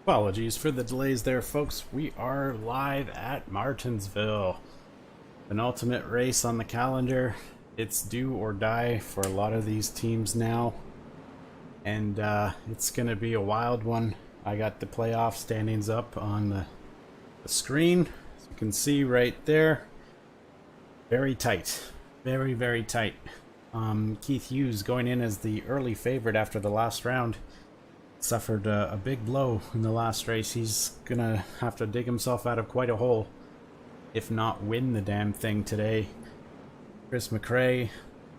Apologies for the delays there, folks. We are live at Martinsville. Penultimate race on the calendar. It's do or die for a lot of these teams now. And it's going to be a wild one. I got the playoff standings up on the screen. As you can see right there. Very tight. Very, very tight. Keith Hughes going in as the early favorite after the last round. Suffered a big blow in the last race. He's gonna have to dig himself out of quite a hole, if not win the damn thing today. Chris McRae,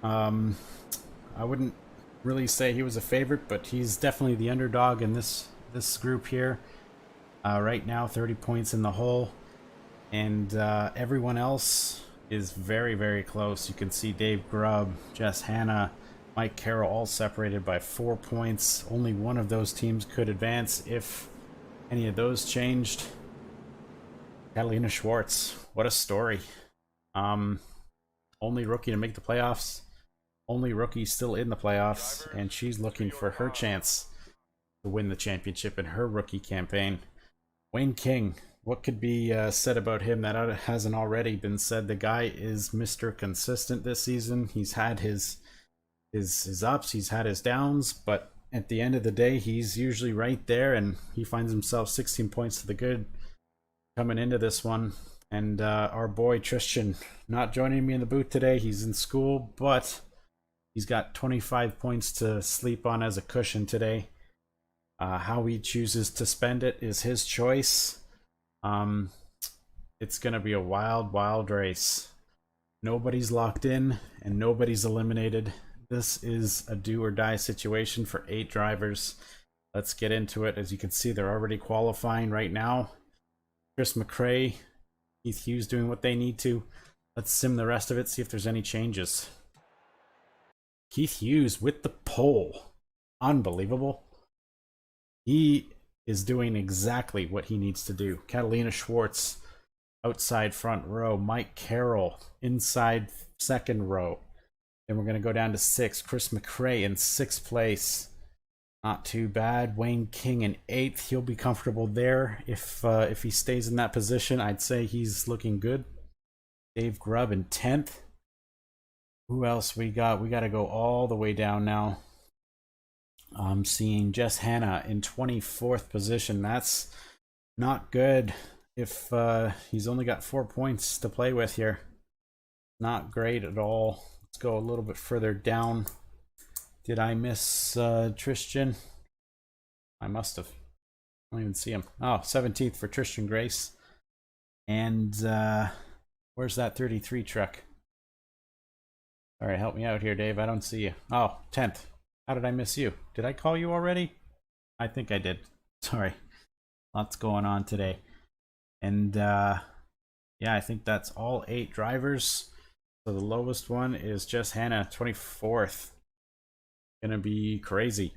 I wouldn't really say he was a favorite, but he's definitely the underdog in this group here. Right now, 30 points in the hole, and everyone else is very, very close. You can see Dave Grubb, Jess Hanna, Mike Carroll all separated by 4 points. Only one of those teams could advance if any of those changed. Catalina Schwartz, what a story. Only rookie to make the playoffs. Only rookie still in the playoffs, and she's looking for her chance to win the championship in her rookie campaign. Wayne King, what could be said about him that hasn't already been said? The guy is Mr. Consistent this season. He's had his ups, he's had his downs, but at the end of the day, he's usually right there, and he finds himself 16 points to the good coming into this one. And our boy Tristan not joining me in the booth today. He's in school, but he's got 25 points to sleep on as a cushion today. How he chooses to spend it is his choice. It's gonna be a wild race. Nobody's locked in and nobody's eliminated. This is a do or die situation for 8 drivers. Let's get into it. As you can see, they're already qualifying right now. Chris McRae, Keith Hughes doing what they need to. Let's sim the rest of it, see if there's any changes. Keith Hughes with the pole. Unbelievable. He is doing exactly what he needs to do. Catalina Schwartz, outside front row. Mike Carroll, inside second row. Then we're going to go down to 6. Chris McRae in 6th place. Not too bad. Wayne King in 8th. He'll be comfortable there if he stays in that position. I'd say he's looking good. Dave Grubb in 10th. Who else we got? We got to go all the way down now. I'm seeing Jess Hanna in 24th position. That's not good if he's only got 4 points to play with here. Not great at all. Let's go a little bit further down. Did I miss Tristan? I must have. I don't even see him. Oh, 17th for Tristan Grace. And where's that 33 truck? All right, help me out here, Dave. I don't see you. Oh, 10th. How did I miss you? Did I call you already? I think I did. Sorry. Lots going on today. And yeah, I think that's all 8 drivers. So the lowest one is just Hannah, 24th. Gonna be crazy.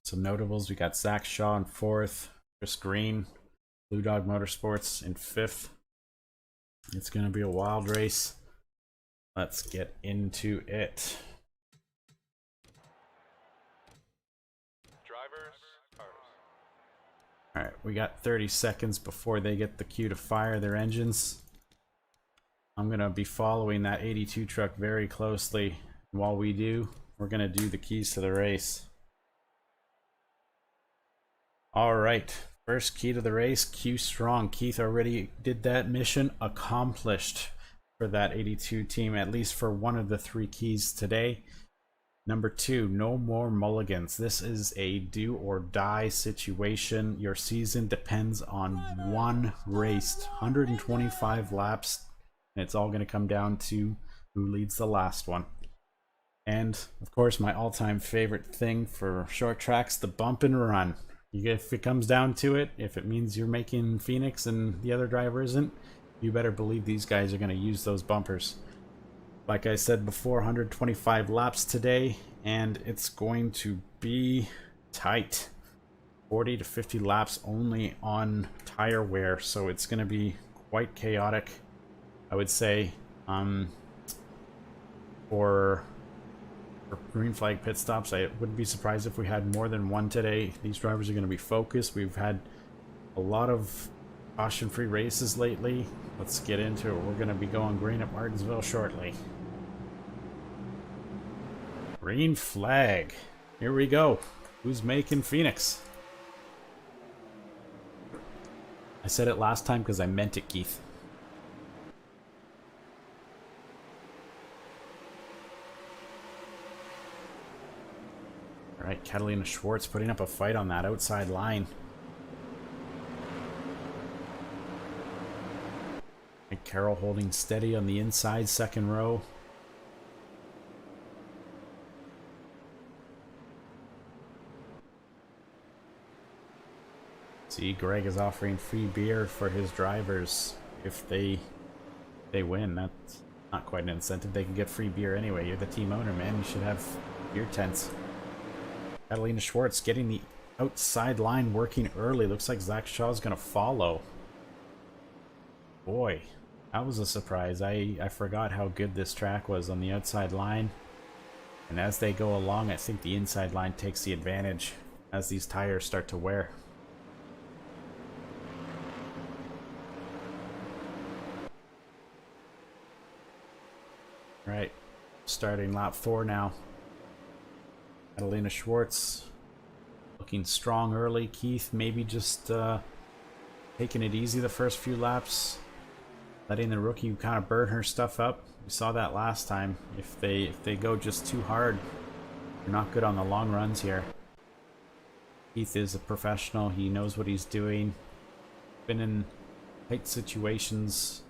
Some notables, we got Zach Shaw in 4th, Chris Green, Blue Dog Motorsports in 5th. It's gonna be a wild race. Let's get into it. All right, we got 30 seconds before they get the cue to fire their engines. I'm going to be following that 82 truck very closely. While we do, we're going to do the keys to the race. All right, first key to the race, Q Strong. Keith already did that. Mission accomplished for that 82 team, at least for one of the 3 keys today. Number 2, no more mulligans. This is a do or die situation. Your season depends on one race, 125 laps. And it's all going to come down to who leads the last one. And, of course, my all-time favorite thing for short tracks, the bump and run. If it comes down to it, if it means you're making Phoenix and the other driver isn't, you better believe these guys are going to use those bumpers. Like I said before, 125 laps today, and it's going to be tight. 40 to 50 laps only on tire wear, so it's going to be quite chaotic, I would say, for for green flag pit stops. I wouldn't be surprised if we had more than one today. These drivers are going to be focused. We've had a lot of caution-free races lately. Let's get into it. We're going to be going green at Martinsville shortly. Green flag. Here we go. Who's making Phoenix? I said it last time because I meant it, Keith. All right, Catalina Schwartz putting up a fight on that outside line. And Carroll holding steady on the inside, second row. See, Greg is offering free beer for his drivers if they win. That's not quite an incentive. They can get free beer anyway. You're the team owner, man. You should have beer tents. Catalina Schwartz getting the outside line working early. Looks like Zach Shaw's going to follow. Boy, that was a surprise. I forgot how good this track was on the outside line. And as they go along, I think the inside line takes the advantage as these tires start to wear. Right, starting lap 4 now. Catalina Schwartz looking strong early. Keith maybe just taking it easy the first few laps, letting the rookie kind of burn her stuff up. We saw that last time. If they go just too hard, they're not good on the long runs here. Keith is a professional. He knows what he's doing. Been in tight situations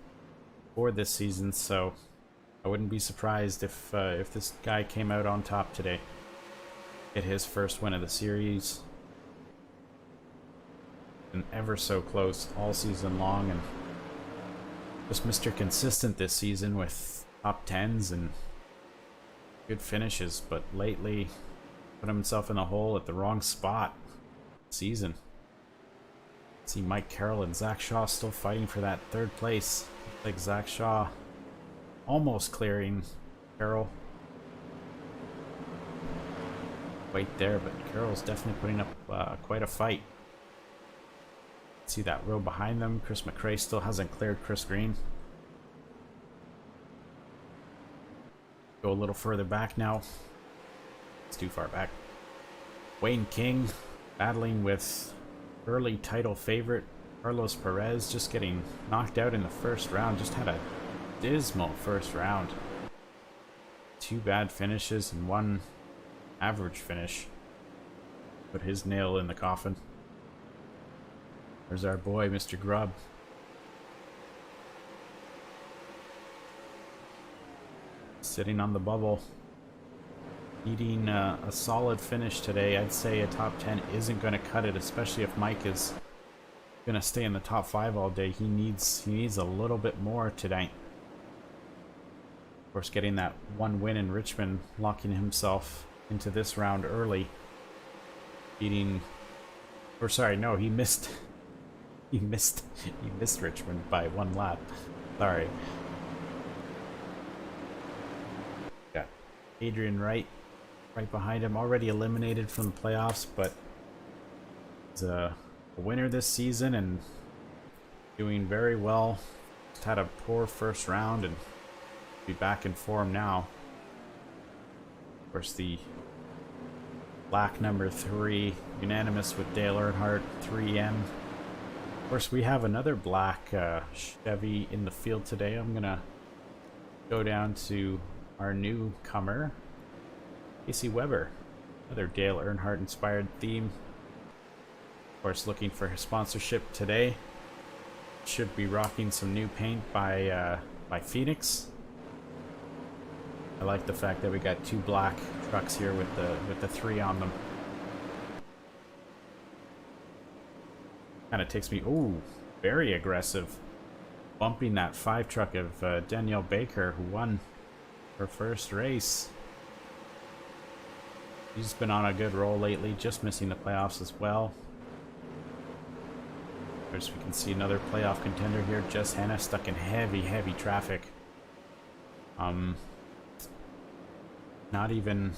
for this season, so I wouldn't be surprised if this guy came out on top today. Get his first win of the series. Been ever so close all season long, and just Mr. Consistent this season with top 10s and good finishes, but lately put himself in the hole at the wrong spot season. See Mike Carroll and Zach Shaw still fighting for that third place. Looks like Zach Shaw almost clearing Carroll. Wait there, but Carroll's definitely putting up quite a fight. See that row behind them. Chris McRae still hasn't cleared Chris Green. Go a little further back now. It's too far back. Wayne King battling with early title favorite Carlos Perez, just getting knocked out in the first round. Just had a dismal first round. 2 bad finishes and 1 average finish. Put his nail in the coffin. There's our boy, Mr. Grubb. Sitting on the bubble. Needing a solid finish today. I'd say a top 10 isn't going to cut it, especially if Mike is going to stay in the top 5 all day. He needs a little bit more tonight. Of course, getting that 1 win in Richmond, locking himself into this round early. Beating, or sorry, no, he missed Richmond by 1 lap. Sorry. Got Adrian Wright right behind him, already eliminated from the playoffs, but he's a winner this season and doing very well. Just had a poor first round and be back in form now. Of course, the black number 3, unanimous with Dale Earnhardt, 3M. Of course, we have another black Chevy in the field today. I'm gonna go down to our newcomer, Casey Weber. Another Dale Earnhardt inspired theme. Of course, looking for his sponsorship today. Should be rocking some new paint by Phoenix. I like the fact that we got 2 black trucks here with the 3 on them. Kind of takes me, ooh, very aggressive. Bumping that 5 truck of Danielle Baker, who won her first race. She's been on a good roll lately, just missing the playoffs as well. Of course, we can see another playoff contender here, Jess Hanna, stuck in heavy traffic. not even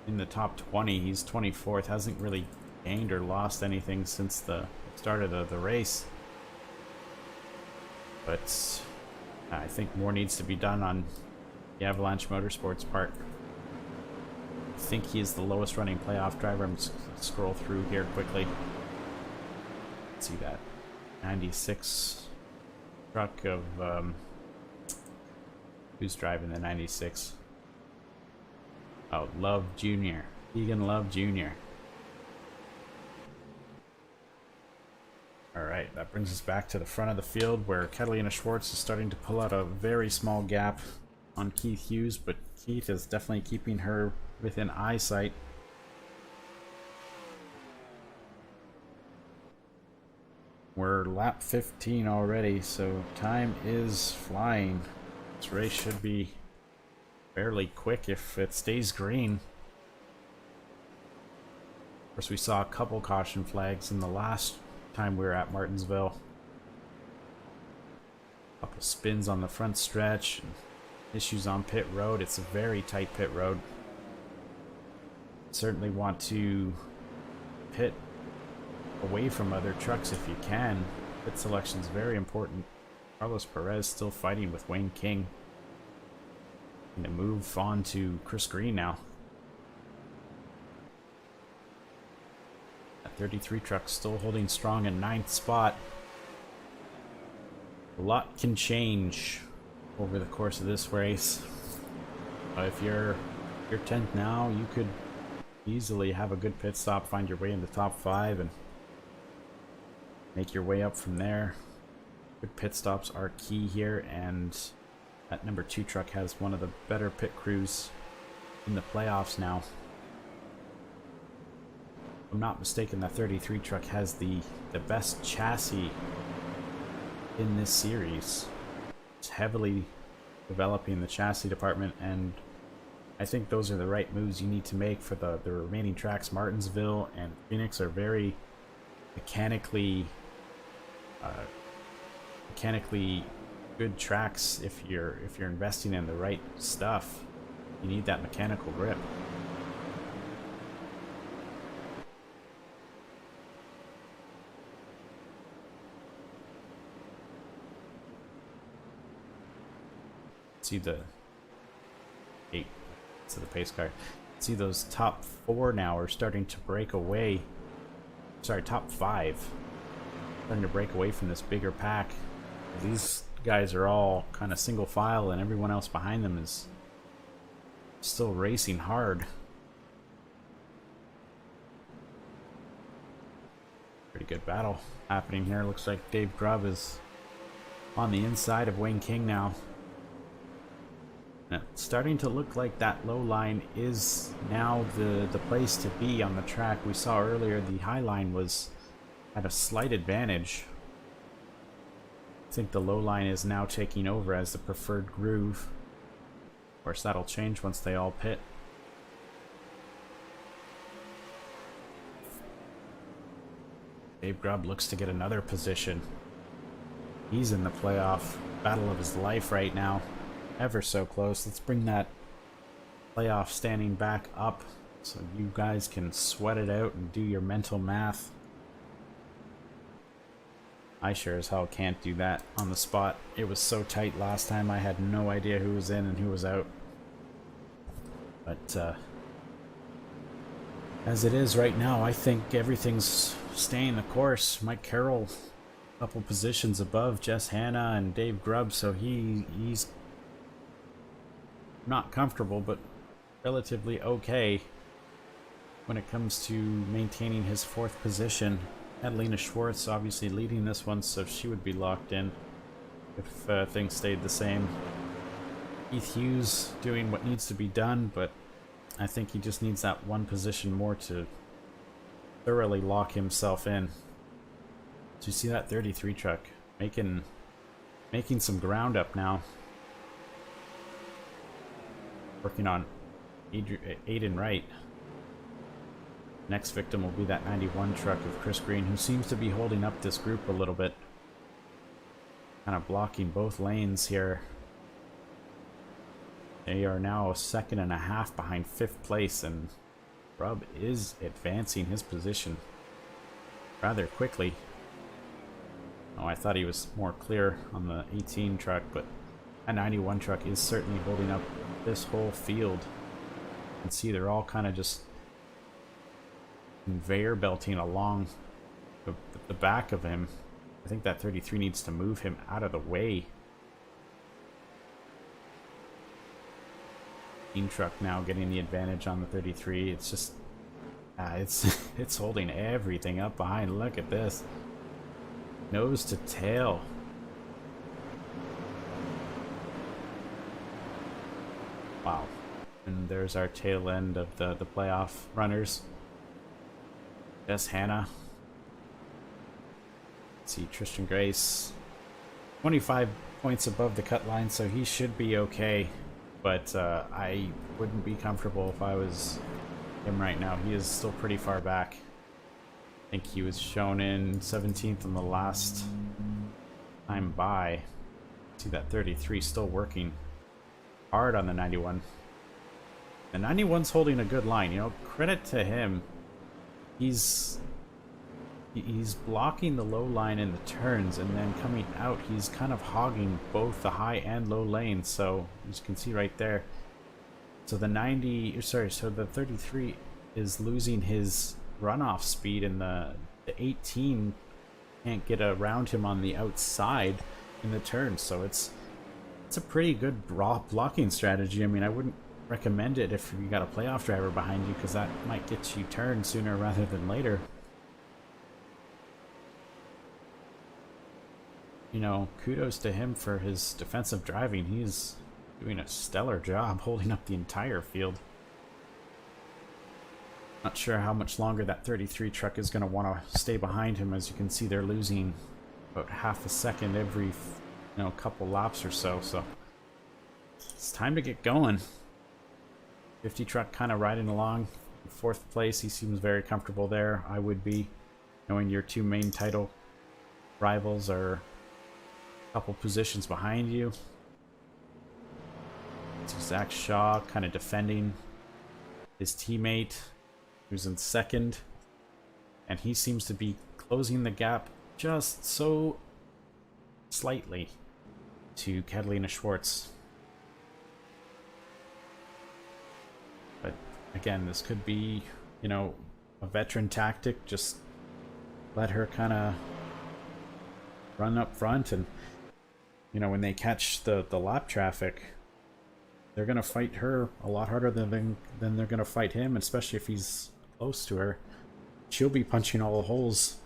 in the top 20. He's 24th, hasn't really gained or lost anything since the start of the race. But I think more needs to be done on the Avalanche Motorsports part. I think he is the lowest running playoff driver. I'm just gonna scroll through here quickly. Let's see that 96 truck of who's driving the 96? Oh, Love Jr. Egan Love Jr. Alright, that brings us back to the front of the field where Catalina Schwartz is starting to pull out a very small gap on Keith Hughes, but Keith is definitely keeping her within eyesight. We're lap 15 already, so time is flying. This race should be fairly quick if it stays green. Of course, we saw a couple caution flags in the last time we were at Martinsville. A couple spins on the front stretch, issues on pit road. It's a very tight pit road. Certainly want to pit away from other trucks if you can. Pit selection is very important. Carlos Perez still fighting with Wayne King. Going to move on to Chris Green now. That 33 truck still holding strong in 9th spot. A lot can change over the course of this race. If you're 10th now, you could easily have a good pit stop, find your way in the top 5, and make your way up from there. Good pit stops are key here, and that number 2 truck has one of the better pit crews in the playoffs now. If I'm not mistaken, that 33 truck has the best chassis in this series. It's heavily developing the chassis department, and I think those are the right moves you need to make for the remaining tracks. Martinsville and Phoenix are very mechanically good tracks. If you're investing in the right stuff, you need that mechanical grip. See the 8 to the pace car. See those top 4 now are starting to break away. Sorry, top 5 starting to break away from this bigger pack. These guys are all kind of single file, and everyone else behind them is still racing hard. Pretty good battle happening here. Looks like Dave Grubb is on the inside of Wayne King now. And it's starting to look like that low line is now the place to be on the track. We saw earlier the high line was at a slight advantage. I think the low line is now taking over as the preferred groove. Of course, that'll change once they all pit. Dave Grubb looks to get another position. He's in the playoff battle of his life right now. Ever so close. Let's bring that playoff standing back up so you guys can sweat it out and do your mental math. I sure as hell can't do that on the spot. It was so tight last time, I had no idea who was in and who was out. But as it is right now, I think everything's staying the course. Mike Carroll, a couple positions above Jess Hanna and Dave Grubb, so he's not comfortable, but relatively okay when it comes to maintaining his 4th position. Catalina Schwartz obviously leading this one, so she would be locked in if things stayed the same. Keith Hughes doing what needs to be done, but I think he just needs that one position more to thoroughly lock himself in. So you see that 33 truck making some ground up now. Working on Aiden Wright. Next victim will be that 91 truck of Chris Green, who seems to be holding up this group a little bit. Kind of blocking both lanes here. They are now a second and a half behind 5th place, and Rub is advancing his position rather quickly. Oh, I thought he was more clear on the 18 truck, but that 91 truck is certainly holding up this whole field. You can see they're all kind of just conveyor belting along the back of him. I think that 33 needs to move him out of the way. Truck now getting the advantage on the 33. It's just it's holding everything up behind. Look at this, nose to tail. Wow. And there's our tail end of the playoff runners. Jess Hannah. Let's see, Tristan Grace 25 points above the cut line, so he should be okay. But I wouldn't be comfortable if I was him right now. He is still pretty far back. I think he was shown in 17th on the last time by. See that 33 still working hard on the 91. The 91's holding a good line. You know, credit to him. He's blocking the low line in the turns, and then coming out he's kind of hogging both the high and low lanes. So as you can see right there, so the 33 is losing his runoff speed, and the 18 can't get around him on the outside in the turns. So it's a pretty good blocking strategy. I mean, I wouldn't recommend it if you got a playoff driver behind you, because that might get you turned sooner rather than later. You know, kudos to him for his defensive driving. He's doing a stellar job holding up the entire field. Not sure how much longer that 33 truck is going to want to stay behind him. As you can see, they're losing about half a second every, couple laps or so. So it's time to get going. 50 truck kind of riding along. 4th place, he seems very comfortable there. I would be, knowing your two main title rivals are couple positions behind you. It's Zach Shaw kind of defending his teammate who's in 2nd, and he seems to be closing the gap just so slightly to Catalina Schwartz. But again, this could be, a veteran tactic. Just let her kind of run up front, and when they catch the lap traffic, they're going to fight her a lot harder than they're going to fight him, especially if he's close to her. She'll be punching all the holes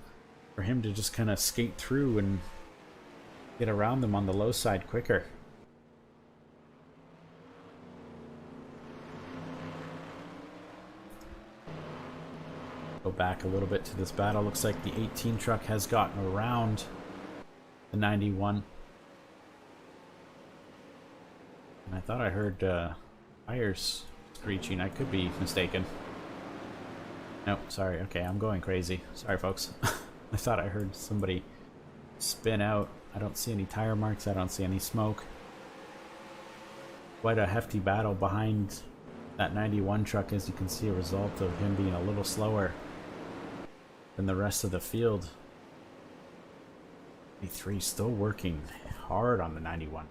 for him to just kind of skate through and get around them on the low side quicker. Go back a little bit to this battle. Looks like the 18 truck has gotten around the 91. And I thought I heard tires screeching. I could be mistaken. Nope, sorry. Okay, I'm going crazy. Sorry, folks. I thought I heard somebody spin out. I don't see any tire marks. I don't see any smoke. Quite a hefty battle behind that 91 truck, as you can see, a result of him being a little slower than the rest of the field. 83 still working hard on the 91.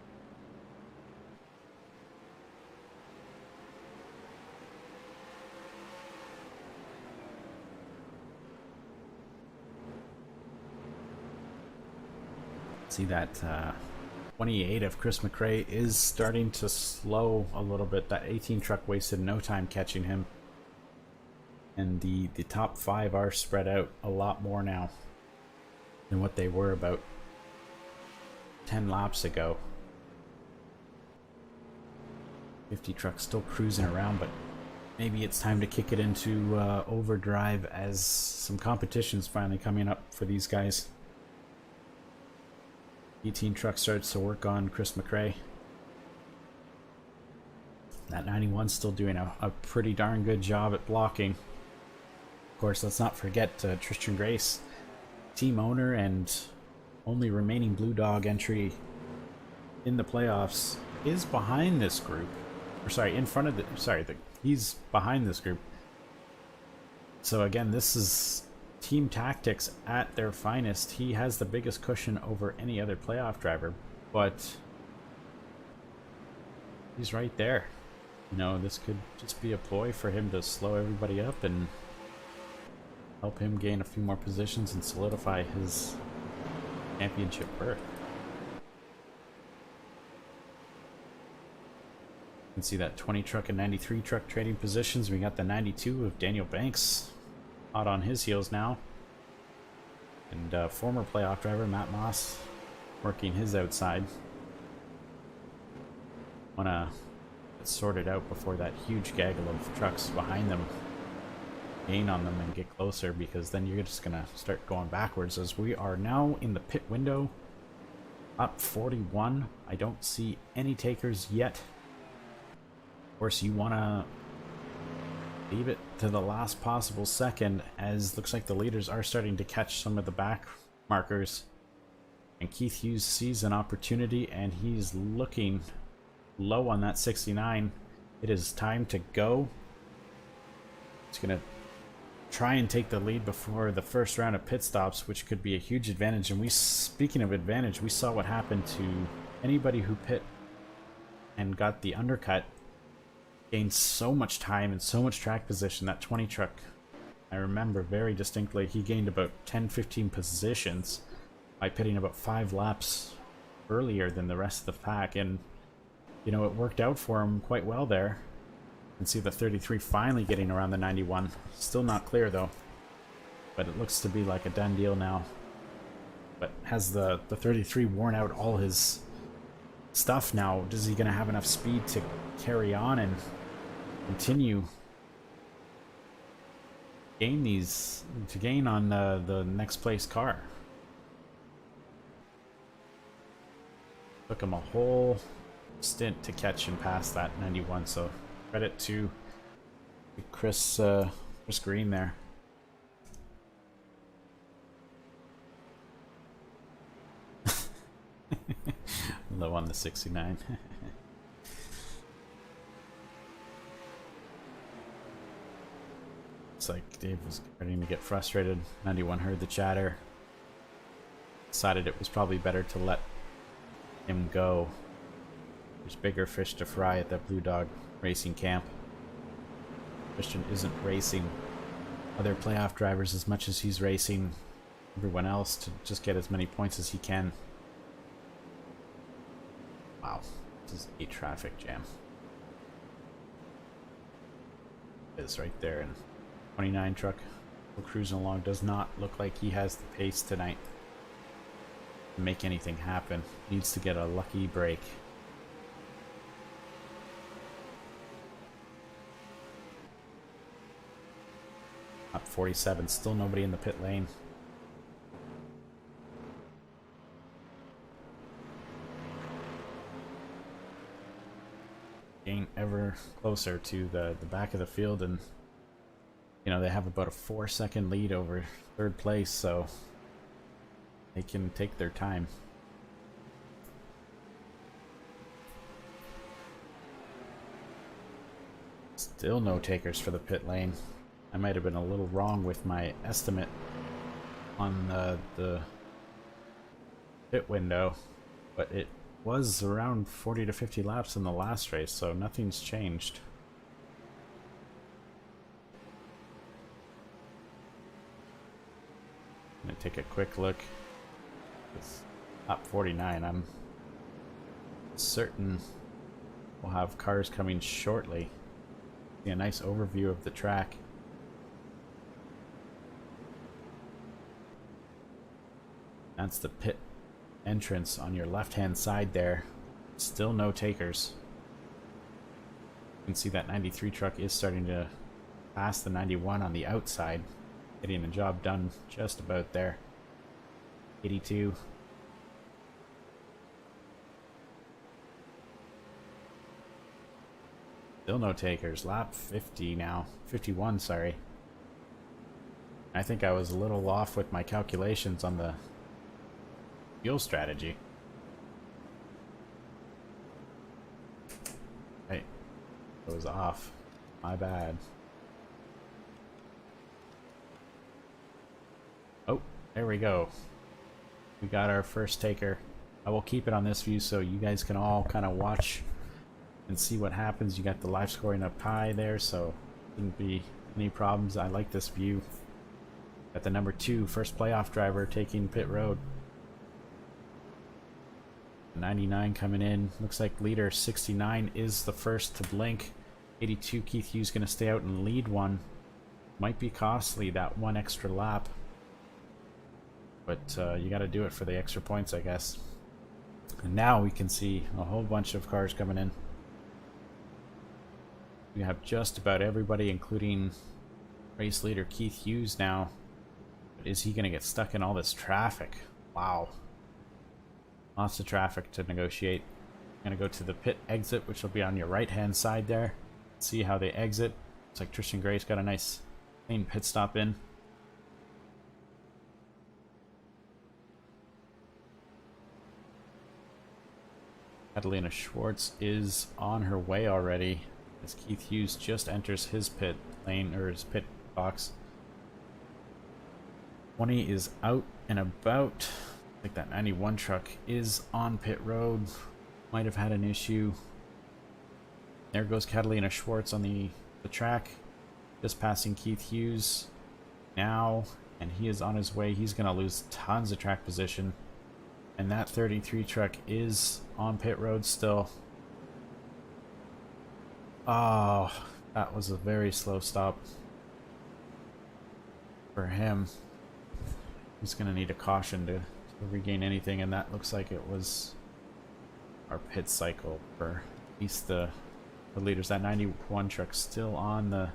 See that 28 of Chris McRae is starting to slow a little bit. That 18 truck wasted no time catching him. And the top 5 are spread out a lot more now than what they were about 10 laps ago. 50 truck still cruising around, but maybe it's time to kick it into overdrive as some competition's finally coming up for these guys. 18 truck starts to work on Chris McRae. That 91's still doing a pretty darn good job at blocking. Of course, let's not forget Tristan Grace, team owner and only remaining Blue Dog entry in the playoffs, is behind this group. or sorry, in front of the, sorry, he's behind this group. So again, this is team tactics at their finest. He has the biggest cushion over any other playoff driver, but he's right there. You know, this could just be a ploy for him to slow everybody up and help him gain a few more positions and solidify his championship berth. You can see that 20 truck and 93 truck trading positions. We got the 92 of Daniel Banks hot on his heels now. And former playoff driver Matt Moss working his outside. Wanna get sorted out before that huge gaggle of trucks behind them gain on them and get closer, because then you're just gonna start going backwards, as we are now in the pit window up 41. I don't see any takers yet. Of course, you want to leave it to the last possible second, as looks like the leaders are starting to catch some of the back markers, and Keith Hughes sees an opportunity and he's looking low on that 69. It is time to go. It's gonna try and take the lead before the first round of pit stops, which could be a huge advantage. And speaking of advantage, we saw what happened to anybody who pit and got the undercut, gained so much time and so much track position. That 20 truck, I remember very distinctly, he gained about 10-15 positions by pitting about 5 laps earlier than the rest of the pack, and you know, it worked out for him quite well there. You can see the 33 finally getting around the 91. Still not clear though, but it looks to be like a done deal now. But has the 33 worn out all his stuff now? Is he going to have enough speed to carry on and continue gain on the next place car? Took him a whole stint to catch and pass that 91, so credit to Chris Green there. Low on the 69. Looks like Dave was starting to get frustrated. 91 heard the chatter, decided it was probably better to let him go. There's bigger fish to fry at that Blue Dog Racing camp. Christian isn't racing other playoff drivers as much as he's racing everyone else to just get as many points as he can. Wow, this is a traffic jam. It is right there, and 29 truck cruising along. Does not look like he has the pace tonight to make anything happen. Needs to get a lucky break. Up 47, still nobody in the pit lane. Getting ever closer to the back of the field, and you know, they have about a 4-second lead over third place, so they can take their time. Still no takers for the pit lane. I might have been a little wrong with my estimate on the pit window, but it was around 40 to 50 laps in the last race, so nothing's changed. I'm gonna take a quick look. It's top 49. I'm certain we'll have cars coming shortly. See a nice overview of the track. That's the pit entrance on your left-hand side there. Still no takers. You can see that 93 truck is starting to pass the 91 on the outside, getting the job done just about there. 82. Still no takers. Lap 50 now. 51, sorry. I think I was a little off with my calculations on the fuel strategy. Right. was off. My bad. Oh, there we go. We got our first taker. I will keep it on this view so you guys can all kind of watch and see what happens. You got the live scoring up high there, so shouldn't be any problems. I like this view. Got the number 2 first playoff driver taking pit road. 99 coming in. Looks like leader 69 is the first to blink. 82 Keith Hughes going to stay out and lead one. Might be costly, that one extra lap. But you got to do it for the extra points, I guess. And now we can see a whole bunch of cars coming in. We have just about everybody, including race leader Keith Hughes now. But is he going to get stuck in all this traffic? Wow. Lots of traffic to negotiate. I'm going to go to the pit exit, which will be on your right-hand side there. See how they exit. Looks like Tristan Gray's got a nice clean pit stop in. Catalina Schwartz is on her way already as Keith Hughes just enters his pit lane, or his pit box. 20 is out and about. I think that 91 truck is on pit road. Might have had an issue. There goes Catalina Schwartz on the track. Just passing Keith Hughes now, and he is on his way. He's going to lose tons of track position. And that 33 truck is on pit road still. Oh, that was a very slow stop for him. He's going to need a caution to regain anything, and that looks like it was our pit cycle for at least the leaders. That 91 truck still on the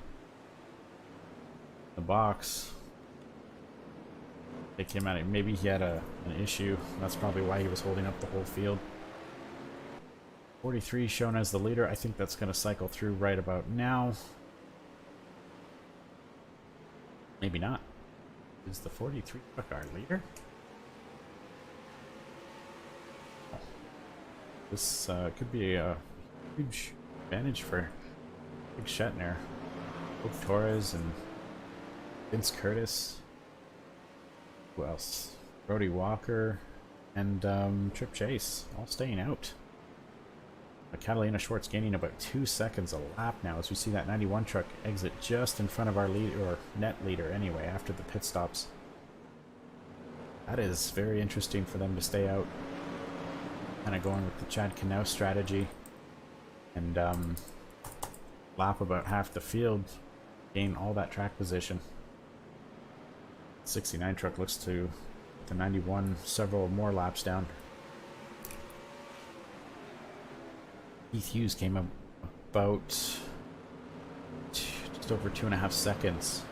box. Take him out. Maybe he had an issue. That's probably why he was holding up the whole field. 43 shown as the leader. I think that's going to cycle through right about now. Maybe not. Is the 43 truck our leader? This could be a huge advantage for Big Shetner. Hope Torres and Vince Curtis. Who else? Brody Walker and Trip Chase all staying out. Catalina Schwartz gaining about 2 seconds a lap now as we see that 91 truck exit just in front of our lead, or net leader anyway, after the pit stops. That is very interesting for them to stay out. Kind of going with the Chad Knaus strategy and lap about half the field, gain all that track position. 69 truck looks to the 91 several more laps down. Keith Hughes came up about just over 2.5 seconds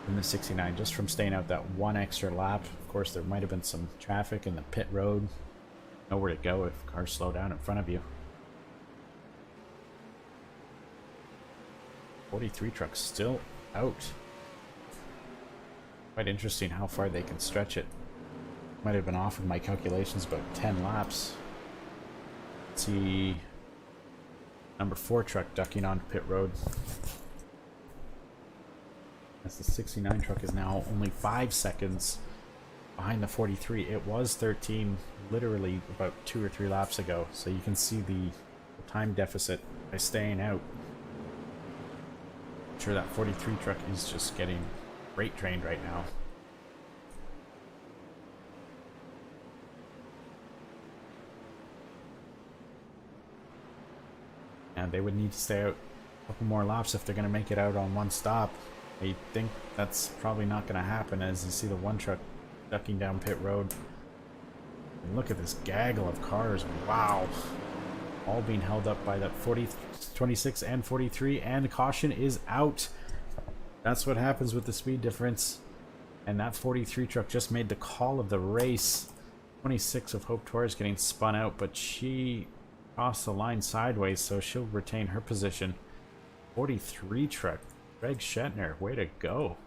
in the 69 just from staying out that one extra lap. Of course, there might have been some traffic in the pit road. Nowhere to go if cars slow down in front of you. 43 truck still out. Quite interesting how far they can stretch it. Might have been off of my calculations, about 10 laps. Let's see. Number 4 truck ducking on pit road. As the 69 truck is now only 5 seconds behind the 43. It was 13 literally about 2 or 3 laps ago. So you can see the time deficit by staying out. I'm sure that 43 truck is just getting freight trained right now. And they would need to stay out a couple more laps if they're going to make it out on one stop. I think that's probably not going to happen as you see the one truck ducking down pit road. And look at this gaggle of cars. Wow. All being held up by that 26 and 43, and caution is out. That's what happens with the speed difference. And that 43 truck just made the call of the race. 26 of Hope Torres getting spun out, but she crossed the line sideways, so she'll retain her position. 43 truck, Greg Shetner, way to go.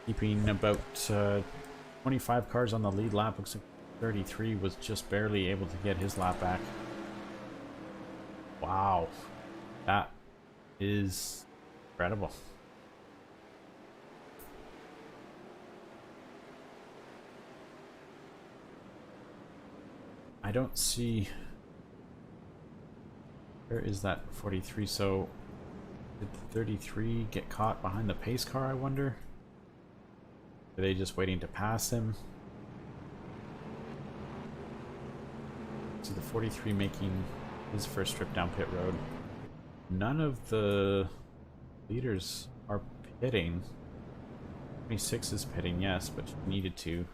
Keeping about 25 cars on the lead lap. Looks like 33 was just barely able to get his lap back. Wow. That is incredible. I don't see... Where is that 43? So, did the 33 get caught behind the pace car, I wonder? Are they just waiting to pass him? See the 43 making his first trip down pit road. None of the leaders are pitting. 26 is pitting, yes, but she needed to.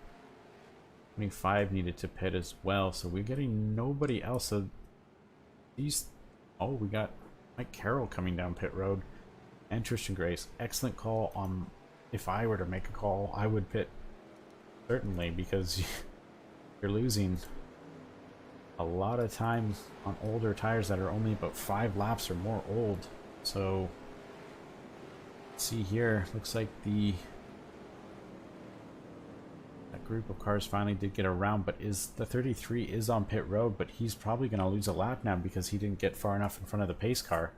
25 needed to pit as well, so we're getting nobody else. So these... Oh, we got Mike Carroll coming down pit road. And Tristan Grace. Excellent call on... If I were to make a call, I would pit. Certainly, because you're losing a lot of time on older tires that are only about 5 laps or more old. So, see here, looks like that group of cars finally did get around, but the 33 is on pit road, but he's probably going to lose a lap now because he didn't get far enough in front of the pace car.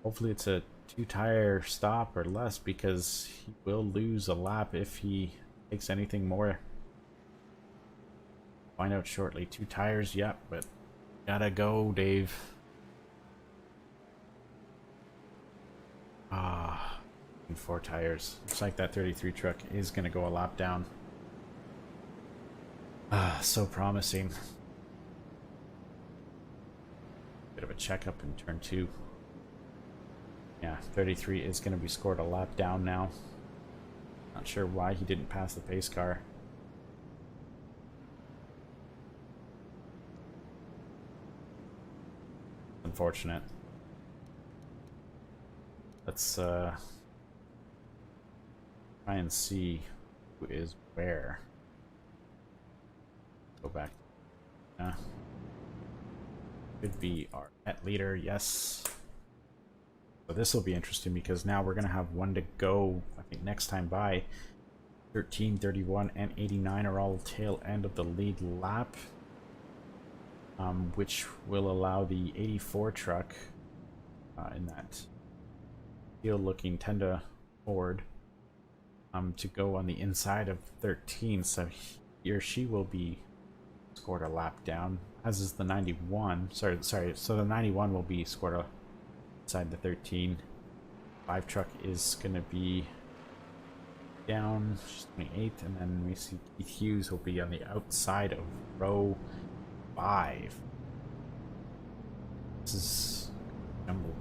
Hopefully it's a 2-tire stop or less, because he will lose a lap if he takes anything more. Find out shortly. 2 tires, yep, but gotta go, Dave. Ah, 4 tires. Looks like that 33 truck is gonna go a lap down. Ah, so promising. Bit of a checkup in turn 2. Yeah, 33 is going to be scored a lap down now. Not sure why he didn't pass the pace car. Unfortunate. Let's try and see who is where. Go back. Could be our net leader, yes. So this will be interesting because now we're going to have one to go, I think, next time by. 13, 31, and 89 are all tail end of the lead lap, which will allow the 84 truck in that field-looking Tenda Ford to go on the inside of 13. So he or she will be scored a lap down, as is the 91. Sorry. So the 91 will be scored a inside the 13. 5 truck is going to be down 28th, and then we see Keith Hughes will be on the outside of row 5. This is jumbled.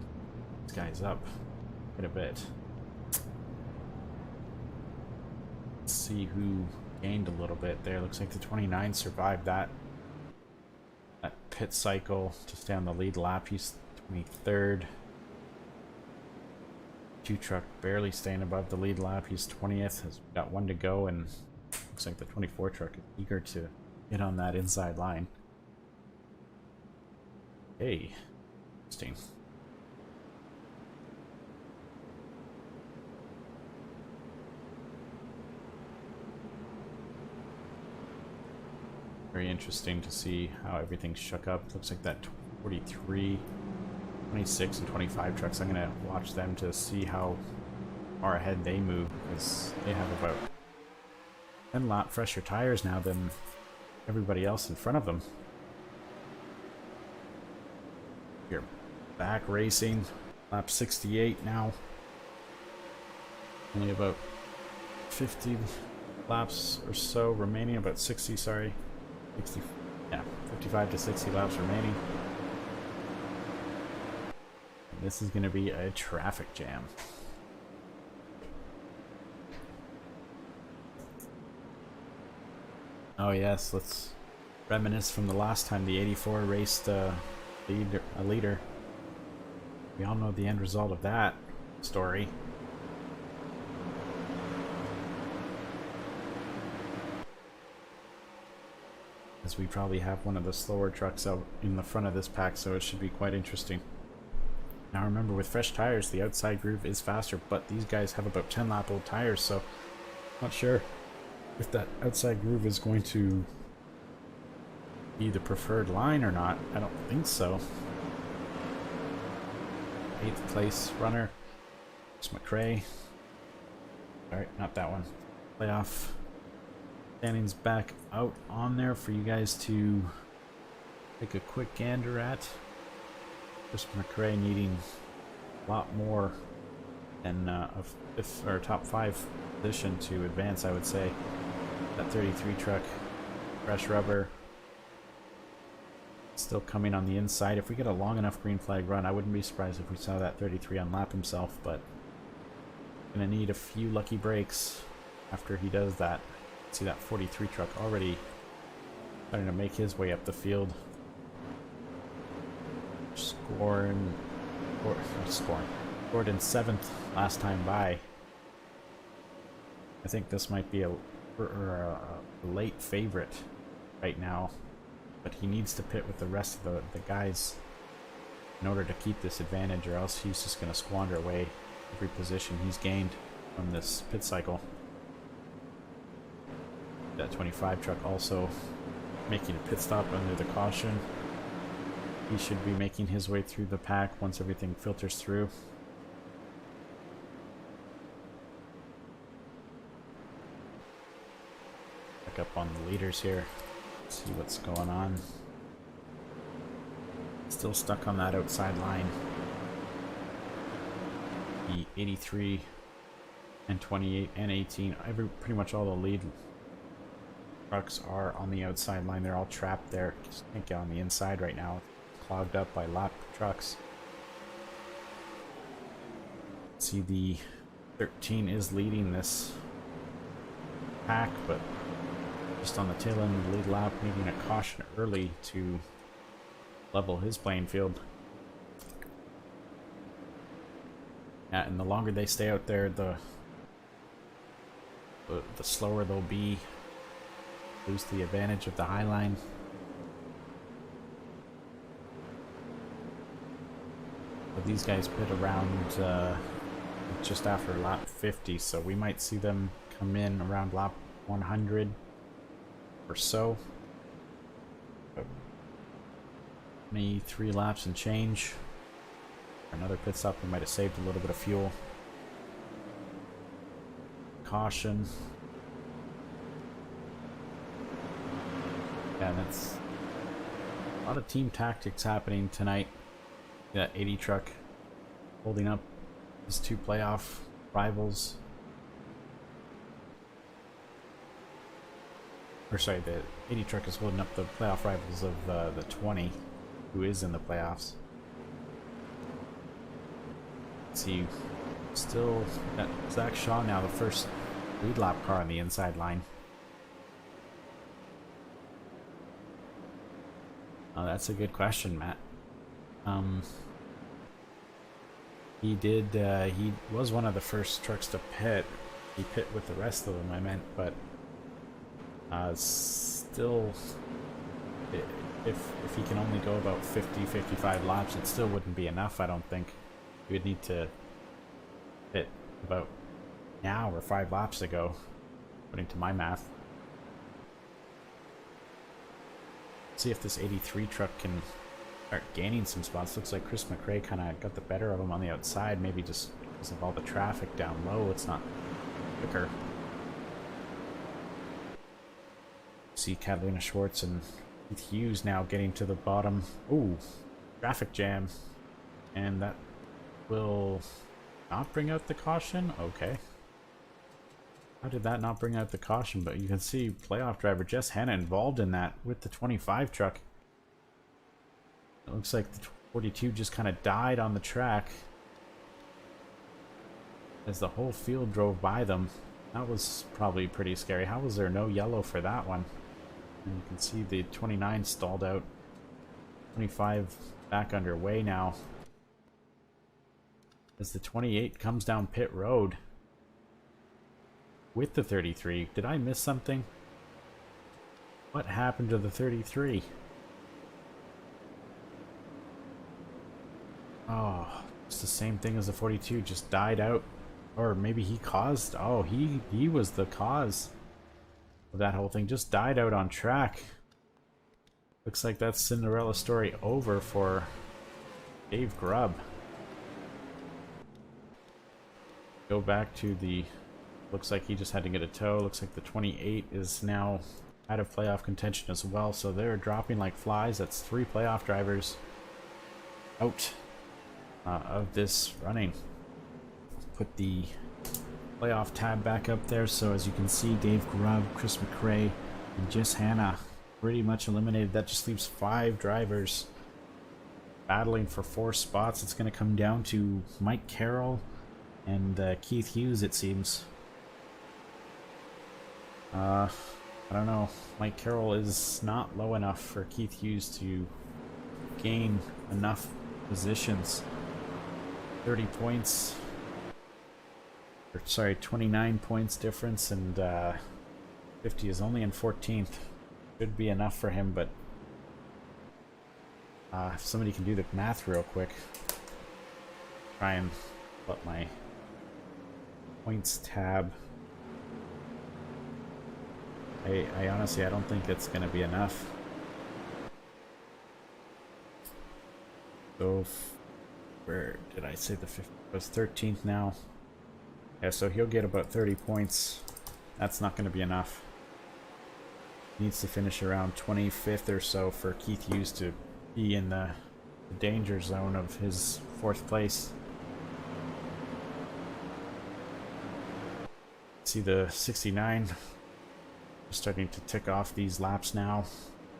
This guy's up quite a bit. Let's see who gained a little bit there. Looks like the 29 survived that pit cycle to stay on the lead lap. He's 23rd. 2 truck barely staying above the lead lap. He's 20th. Has got 1 to go, and looks like the 24 truck is eager to get on that inside line. Hey, interesting. Very interesting to see how everything shook up. Looks like that 43, 26, and 25 trucks, I'm going to watch them to see how far ahead they move, because they have about 10 lap fresher tires now than everybody else in front of them. You're back racing, lap 68 now. Only about 50 laps or so remaining, about 60, sorry. 60, yeah, 55 to 60 laps remaining. And this is going to be a traffic jam. Oh yes, let's reminisce from the last time the 84 raced a leader. We all know the end result of that story. As we probably have one of the slower trucks out in the front of this pack, so it should be quite interesting. Now remember, with fresh tires, the outside groove is faster, but these guys have about 10 lap old tires, so not sure if that outside groove is going to be the preferred line or not. I don't think so. 8th place runner. It's McRae. Alright, not that one. Playoff standings back out on there for you guys to take a quick gander at. Chris McRae needing a lot more than a fifth or top 5 position to advance, I would say. That 33 truck, fresh rubber, still coming on the inside. If we get a long enough green flag run, I wouldn't be surprised if we saw that 33 unlap himself, but gonna need a few lucky breaks after he does that. See that 43 truck already starting to make his way up the field. Scored in 7th last time by. I think this might be a late favorite right now, but he needs to pit with the rest of the guys in order to keep this advantage, or else he's just going to squander away every position he's gained from this pit cycle. That 25 truck also making a pit stop under the caution. He should be making his way through the pack once everything filters through. Back up on the leaders here. See what's going on. Still stuck on that outside line. The 83 and 28 and 18, pretty much all the lead trucks are on the outside line. They're all trapped there. Just can't get on the inside right now. Clogged up by lap trucks. See, the 13 is leading this pack, but just on the tail end of the lead lap, needing a caution early to level his playing field. Yeah, and the longer they stay out there, the slower they'll be. Lose the advantage of the high line. But these guys pit around just after lap 50, so we might see them come in around lap 100 or so. Maybe 3 laps and change. For another pit stop, we might have saved a little bit of fuel. Caution. Yeah, that's a lot of team tactics happening tonight. That 80 truck holding up his 2 playoff rivals. Or sorry, the 80 truck is holding up the playoff rivals of the 20, who is in the playoffs. Let's see, still got Zach Shaw now, the first lead lap car on the inside line. Oh, that's a good question, Matt. He was one of the first trucks to pit. He pit with the rest of them, I meant, but still, if he can only go about 50-55 laps, it still wouldn't be enough, I don't think. You would need to pit about now or 5 laps ago, according to my math. See if this 83 truck can start gaining some spots. Looks like Chris McRae kind of got the better of him on the outside, maybe just because of all the traffic down low. It's not quicker. See Catalina Schwartz and Keith Hughes now getting to the bottom. Ooh, traffic jam. And that will not bring out the caution? Okay. How did that not bring out the caution? But you can see playoff driver Jess Hanna involved in that with the 25 truck. It looks like the 42 just kind of died on the track as the whole field drove by them. That was probably pretty scary. How was there no yellow for that one? And you can see the 29 stalled out. 25 back underway now as the 28 comes down pit road with the 33. Did I miss something? What happened to the 33? Oh, it's the same thing as the 42, just died out. Or maybe he caused... Oh, he was the cause of that whole thing. Just died out on track. Looks like that's Cinderella story over for Dave Grubb. Go back to the... Looks like he just had to get a tow. Looks like the 28 is now out of playoff contention as well. So they're dropping like flies. That's 3 playoff drivers out of this running. Put the playoff tab back up there. So as you can see, Dave Grubb, Chris McRae, and Jess Hanna pretty much eliminated. That just leaves 5 drivers battling for 4 spots. It's going to come down to Mike Carroll and Keith Hughes, it seems. I don't know. Mike Carroll is not low enough for Keith Hughes to gain enough positions. 30 points. Or, sorry, 29 points difference, and 50 is only in 14th. Should be enough for him, but if somebody can do the math real quick. Try and let my points tab. I honestly, I don't think it's going to be enough. So, where did I say the 50 was 13th now? Yeah, so he'll get about 30 points. That's not going to be enough. Needs to finish around 25th or so for Keith Hughes to be in the danger zone of his 4th place. See the 69 starting to tick off these laps now.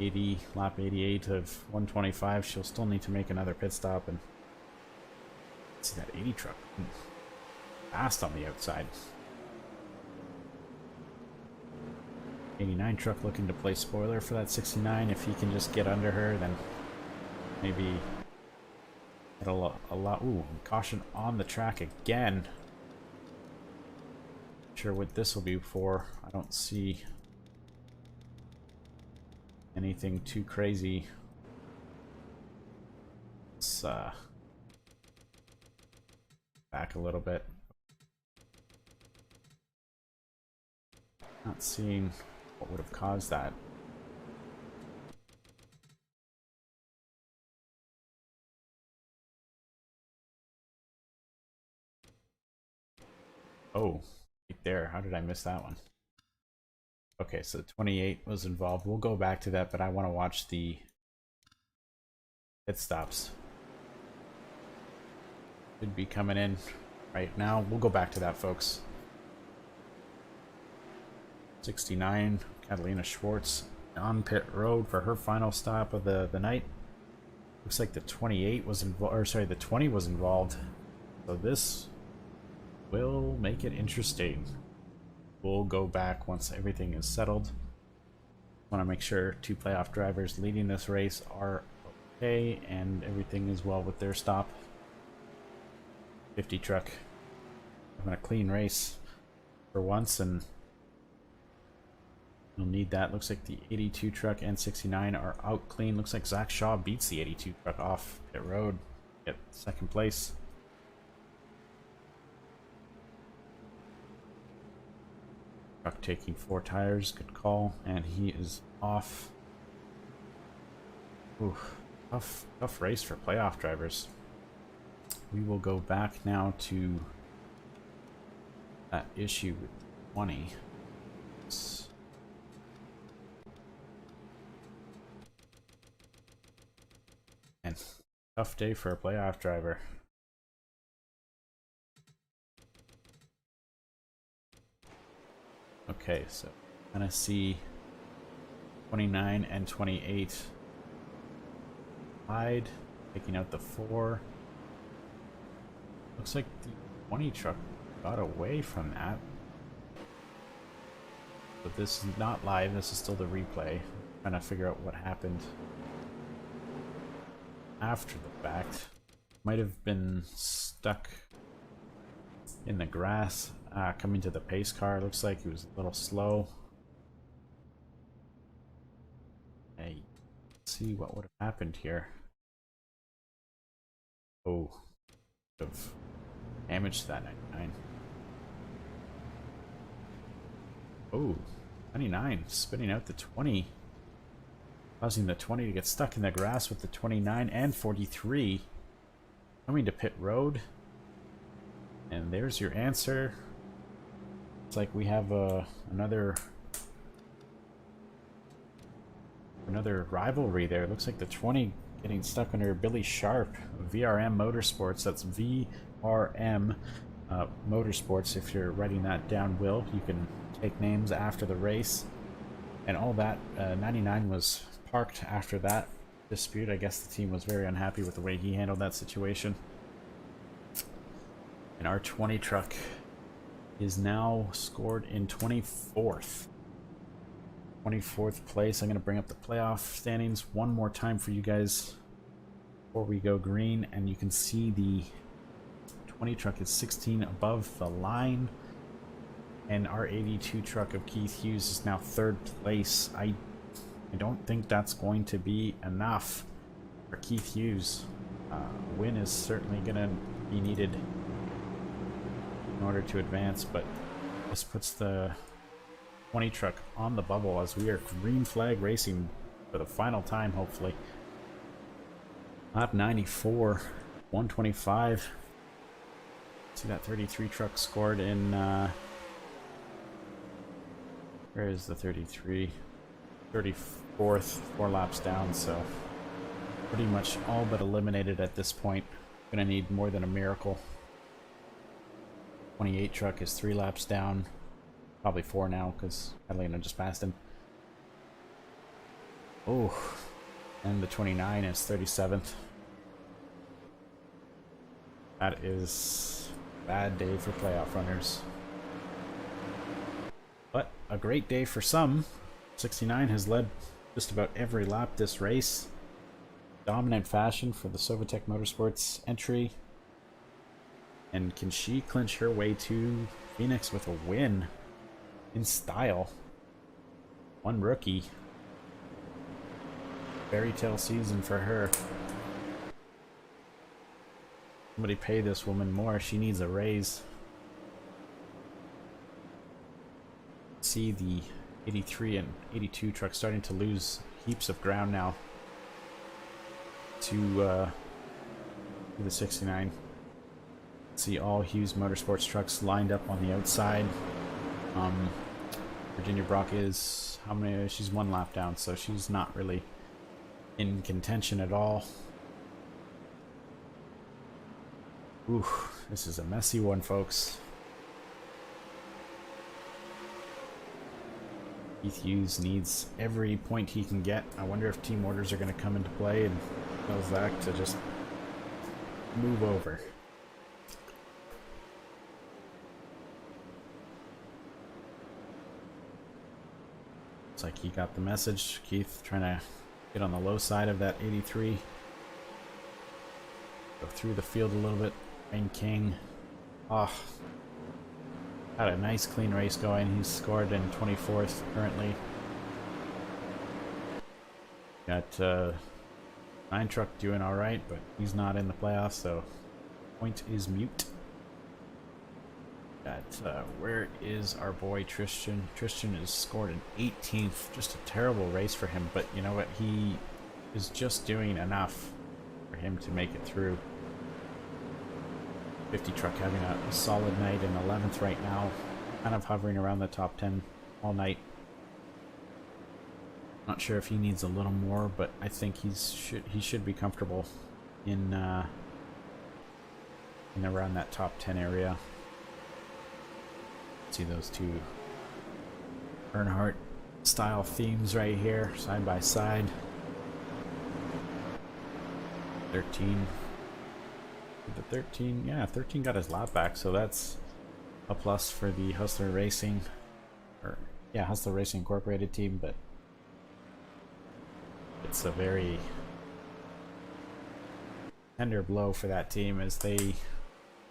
80, lap 88 of 125. She'll still need to make another pit stop. And see that 80 truck fast on the outside. 89 truck looking to play spoiler for that 69. If he can just get under her, then maybe it'll allow... Ooh, caution on the track again. Not sure what this will be for. I don't see anything too crazy. Let's back a little bit. Not seeing what would have caused that. Oh, right there. How did I miss that one? Okay, so 28 was involved. We'll go back to that, but I want to watch the pit stops. Should be coming in right now. We'll go back to that, folks. 69, Catalina Schwartz on pit road for her final stop of the night. Looks like the 28 was involved, or sorry, the 20 was involved. So this will make it interesting. We'll go back once everything is settled. Want to make sure 2 playoff drivers leading this race are okay and everything is well with their stop. 50 truck having a clean race for once, and you'll need that. Looks like the 82 truck and 69 are out clean. Looks like Zach Shaw beats the 82 truck off pit road. Get 2nd place. Truck taking 4 tires. Good call. And he is off. Ooh, tough race for playoff drivers. We will go back now to that issue with 20. And tough day for a playoff driver. Okay, so I'm gonna see 29 and 28 hide, taking out the 4. Looks like the 20 truck got away from that. But this is not live, this is still the replay. I'm trying to figure out what happened after the fact. Might have been stuck in the grass coming to the pace car. Looks like he was a little slow. Hey, let's see what would have happened here. Oh, would have damaged that 99. Oh, 99 spinning out the 20, causing the 20 to get stuck in the grass with the 29 and 43 coming to pit road. And there's your answer. It's like we have another rivalry there. It looks like the 20 getting stuck under Billy Sharp, VRM Motorsports. That's VRM Motorsports. If you're writing that down, Will, you can take names after the race. And all that, 99 was parked after that dispute. I guess the team was very unhappy with the way he handled that situation. And our 20 truck is now scored in 24th. 24th place. I'm going to bring up the playoff standings one more time for you guys before we go green, and you can see the 20 truck is 16 above the line, and our 82 truck of Keith Hughes is now 3rd place. I don't think that's going to be enough for Keith Hughes. Win is certainly going to be needed in order to advance, but this puts the 20 truck on the bubble as we are green flag racing for the final time, hopefully. Lap 94, 125. See that 33 truck scored in where is the 33? 34th, 4 laps down, so pretty much all but eliminated at this point. Gonna need more than a miracle. 28 truck is 3 laps down. Probably 4 now because Catalina just passed him. Oh, and the 29 is 37th. That is a bad day for playoff runners. But a great day for some. 69 has led just about every lap this race. Dominant fashion for the Sovatech Motorsports entry. And can she clinch her way to Phoenix with a win in style? One rookie. Fairy tale season for her. Somebody pay this woman more. She needs a raise. See the 83 and 82 trucks starting to lose heaps of ground now to the 69. See all Hughes Motorsports trucks lined up on the outside. Virginia Brock is how many? She's 1 lap down, so she's not really in contention at all. Ooh, this is a messy one, folks. Keith Hughes needs every point he can get. I wonder if team orders are going to come into play and tell Zach to just move over. Looks like he got the message. Keith trying to get on the low side of that 83. Go through the field a little bit. Rain King. Oh, had a nice clean race going. He's scored in 24th currently. Got 9 truck doing alright, but he's not in the playoffs, so point is mute. Got where is our boy Tristan? Tristan is scored in 18th. Just a terrible race for him, but you know what? He is just doing enough for him to make it through. 50 truck having a solid night in 11th right now, kind of hovering around the top 10 all night. Not sure if he needs a little more, but I think he should be comfortable in around that top 10 area. See those two Earnhardt style themes right here, side by side. 13. The 13, yeah, 13 got his lap back, so that's a plus for the Hustler Racing, or yeah, Hustler Racing Incorporated team, but it's a very tender blow for that team as they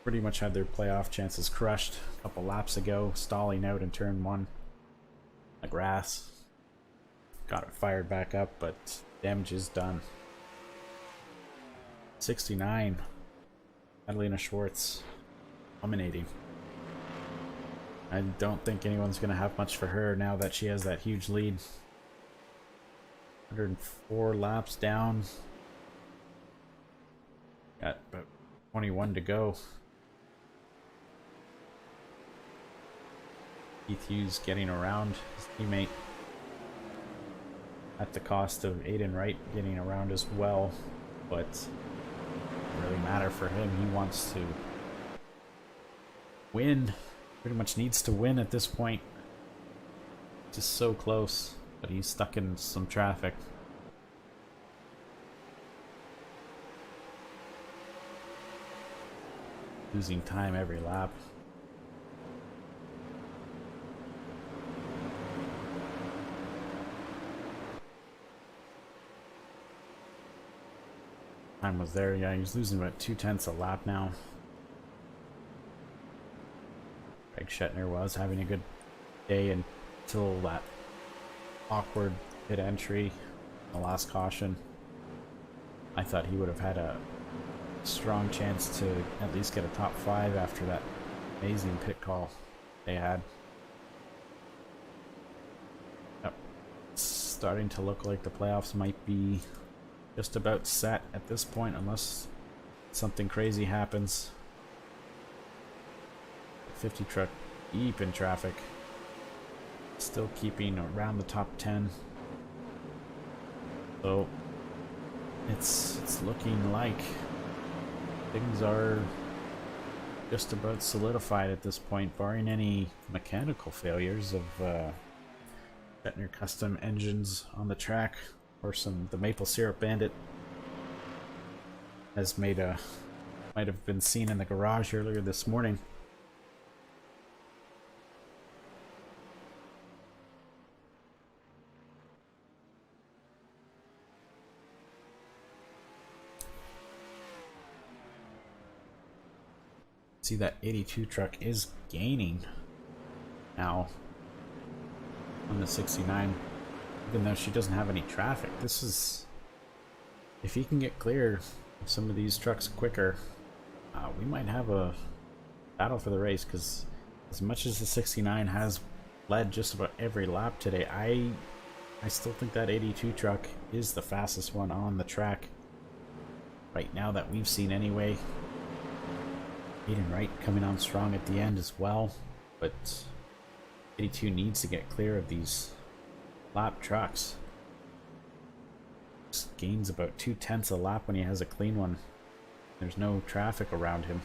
pretty much had their playoff chances crushed a couple laps ago, stalling out in turn 1. The grass got it fired back up, but damage is done. 69. Adelina Schwartz dominating. I don't think anyone's going to have much for her now that she has that huge lead. 104 laps down. Got about 21 to go. Keith Hughes getting around his teammate at the cost of Aiden Wright getting around as well, but it doesn't really matter for him. He wants to win, pretty much needs to win at this point. Just so close, but he's stuck in some traffic. Losing time every lap. Time was there. Yeah, he's losing about 2/10 a lap now. Greg Shetner was having a good day until that awkward pit entry, the last caution. I thought he would have had a strong chance to at least get a top 5 after that amazing pit call they had. Yep. It's starting to look like the playoffs might be just about set at this point, unless something crazy happens. 50 truck deep in traffic, still keeping around the top 10. So it's looking like things are just about solidified at this point, barring any mechanical failures of Shetner custom engines on the track, or the Maple Syrup Bandit has might have been seen in the garage earlier this morning. See, that 82 truck is gaining now on the 69, even though she doesn't have any traffic. This is, if he can get clear of some of these trucks quicker, we might have a battle for the race, because as much as the 69 has led just about every lap today, I still think that 82 truck is the fastest one on the track right now that we've seen anyway. Aiden Wright coming on strong at the end as well, but 82 needs to get clear of these lap trucks. Just gains about 2/10 a lap when he has a clean one. There's no traffic around him.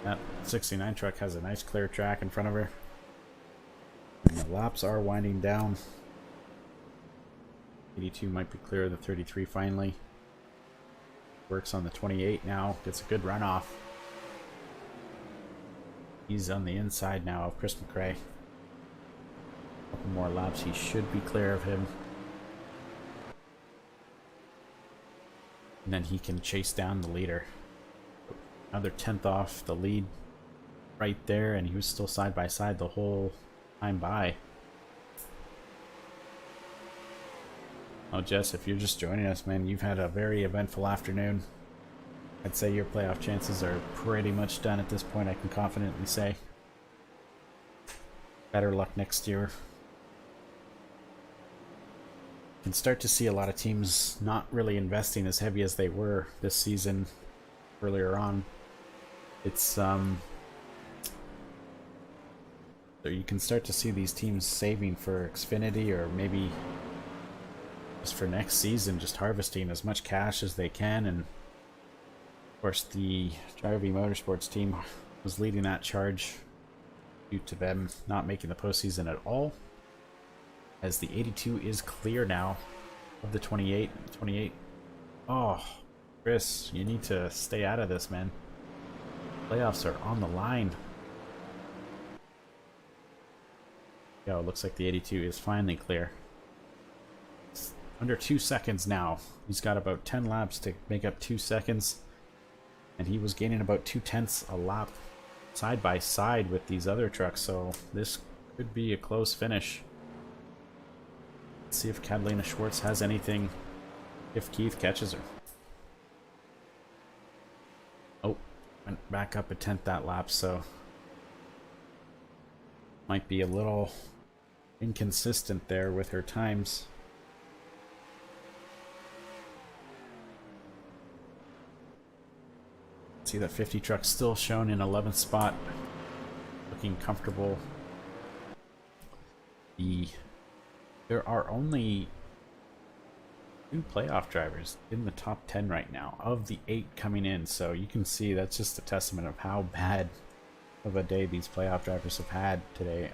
That 69 truck has a nice clear track in front of her. And the laps are winding down. 82 might be clear of the 33 finally. Works on the 28 now. Gets a good runoff. He's on the inside now of Chris McRae. A couple more laps, he should be clear of him. And then he can chase down the leader. Another 10th off the lead right there, and he was still side by side the whole time by. Oh, Jess, if you're just joining us, man, you've had a very eventful afternoon. I'd say your playoff chances are pretty much done at this point, I can confidently say. Better luck next year. You can start to see a lot of teams not really investing as heavy as they were this season earlier on. It's so you can start to see these teams saving for Xfinity, or maybe just for next season, just harvesting as much cash as they can. And of course the Jarvie Motorsports team was leading that charge due to them not making the postseason at all, as the 82 is clear now of the 28. Oh, Chris, you need to stay out of this, man. Playoffs are on the line. Yo, it looks like the 82 is finally clear. It's under 2 seconds now. He's got about 10 laps to make up 2 seconds. And he was gaining about 2/10 a lap side by side with these other trucks. So this could be a close finish. Let's see if Catalina Schwartz has anything, if Keith catches her. Oh, went back up a 10th that lap, so might be a little inconsistent there with her times. See that 50 truck still shown in 11th spot, looking comfortable. There are only 2 playoff drivers in the top 10 right now of the 8 coming in, so you can see that's just a testament of how bad of a day these playoff drivers have had today.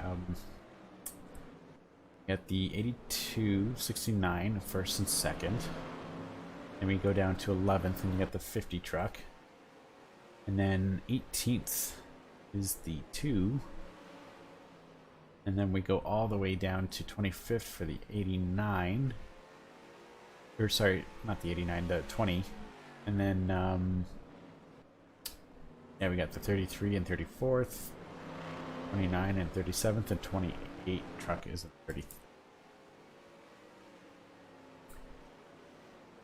Get the 82, 69, first and second. Then we go down to 11th and you get the 50 truck. And then 18th is the 2. And then we go all the way down to 25th for the 89. Or sorry, not the 89, the 20. And then, yeah, we got the 33 and 34th, 29 and 37th, and 28 truck is the 30th.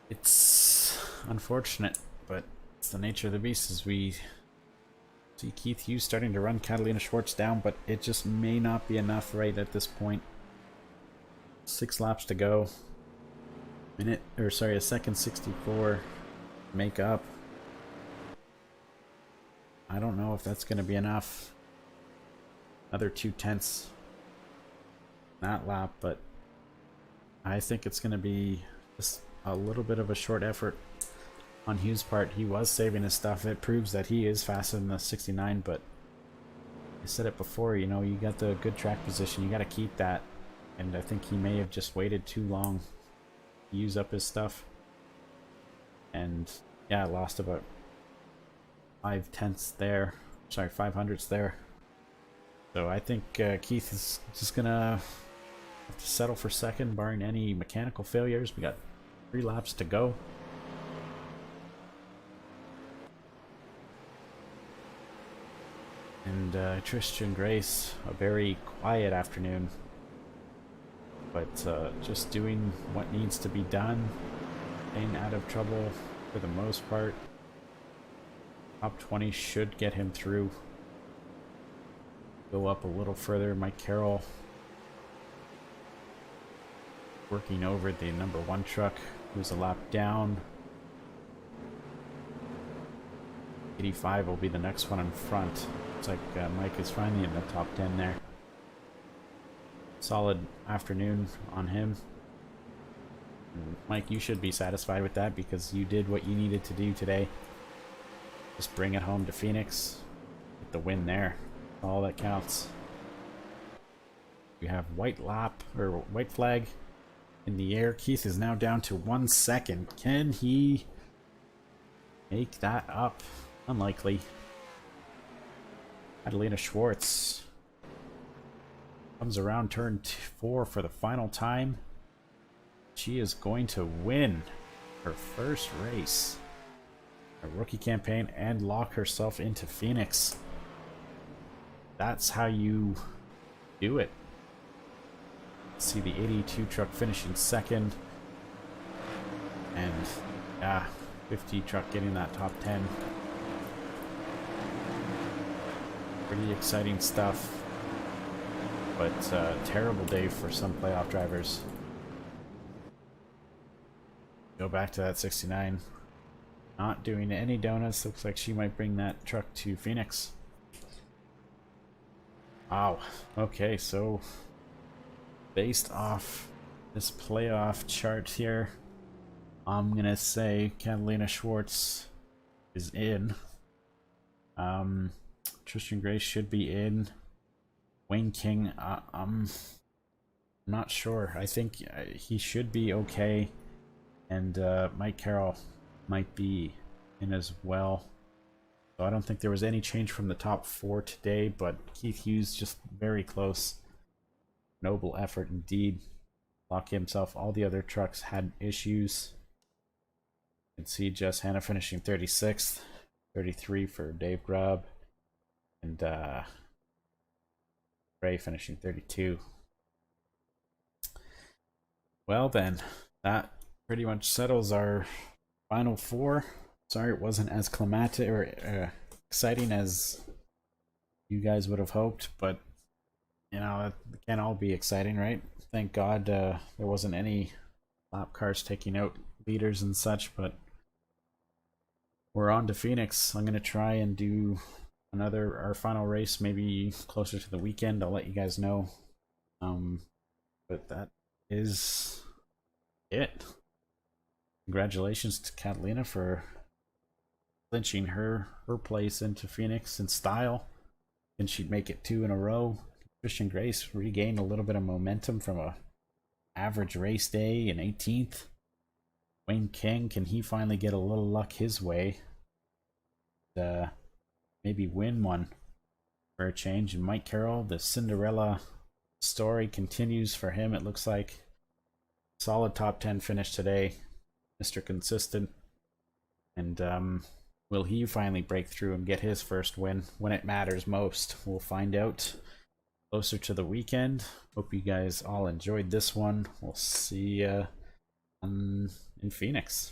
It's unfortunate, but it's the nature of the beast as we see Keith Hughes starting to run Catalina Schwartz down, but it just may not be enough right at this point. 6 laps to go. A second 64 make up. I don't know if that's going to be enough. Another 2/10 that lap, but I think it's going to be just a little bit of a short effort on Hughes' part. He was saving his stuff. It proves that he is faster than the 69, but I said it before, you know, you got the good track position, you got to keep that, and I think he may have just waited too long to use up his stuff, and yeah, lost about 5/10 there, sorry, 5/100 there. So I think Keith is just gonna have to settle for second, barring any mechanical failures. We got 3 laps to go. And Tristan Grace, a very quiet afternoon, but just doing what needs to be done, staying out of trouble for the most part. Top 20 should get him through. Go up a little further. Mike Carroll working over the number 1 truck, who's a lap down. 85 will be the next one in front. Looks like Mike is finally in the top 10 there. Solid afternoon on him. And Mike, you should be satisfied with that because you did what you needed to do today. Just bring it home to Phoenix. Get the win there. All that counts. We have white flag in the air. Keith is now down to 1 second. Can he make that up? Unlikely. Catalina Schwartz comes around turn 4 for the final time. She is going to win her first race, a rookie campaign, and lock herself into Phoenix. That's how you do it. See the 82 truck finishing second, and yeah, 50 truck getting that top 10. Pretty exciting stuff, but terrible day for some playoff drivers. Go back to that 69. Not doing any donuts. Looks like she might bring that truck to Phoenix. Wow. Okay, so based off this playoff chart here, I'm gonna say Catalina Schwartz is in. Tristan Grace should be in. Wayne King, I'm not sure. I think he should be okay. And Mike Carroll might be in as well. So I don't think there was any change from the top 4 today, but Keith Hughes just very close. Noble effort indeed. Lock himself. All the other trucks had issues. You can see Jess Hanna finishing 36th. 33 for Dave Grubb. And Ray finishing 32. Well then, that pretty much settles our final 4. Sorry it wasn't as climactic or exciting as you guys would have hoped, but you know, it can't all be exciting, right? Thank God there wasn't any lap cars taking out leaders and such, but we're on to Phoenix. I'm gonna try and do our final race maybe closer to the weekend. I'll let you guys know. But that is it. Congratulations to Catalina for clinching her place into Phoenix in style. And she'd make it 2 in a row. Christian Grace regained a little bit of momentum from a average race day in 18th. Wayne King, can he finally get a little luck his way? Maybe win one for a change. And Mike Carroll, the Cinderella story continues for him. It looks like solid top 10 finish today. Mr. Consistent. And will he finally break through and get his first win when it matters most? We'll find out closer to the weekend. Hope you guys all enjoyed this one. We'll see you in Phoenix.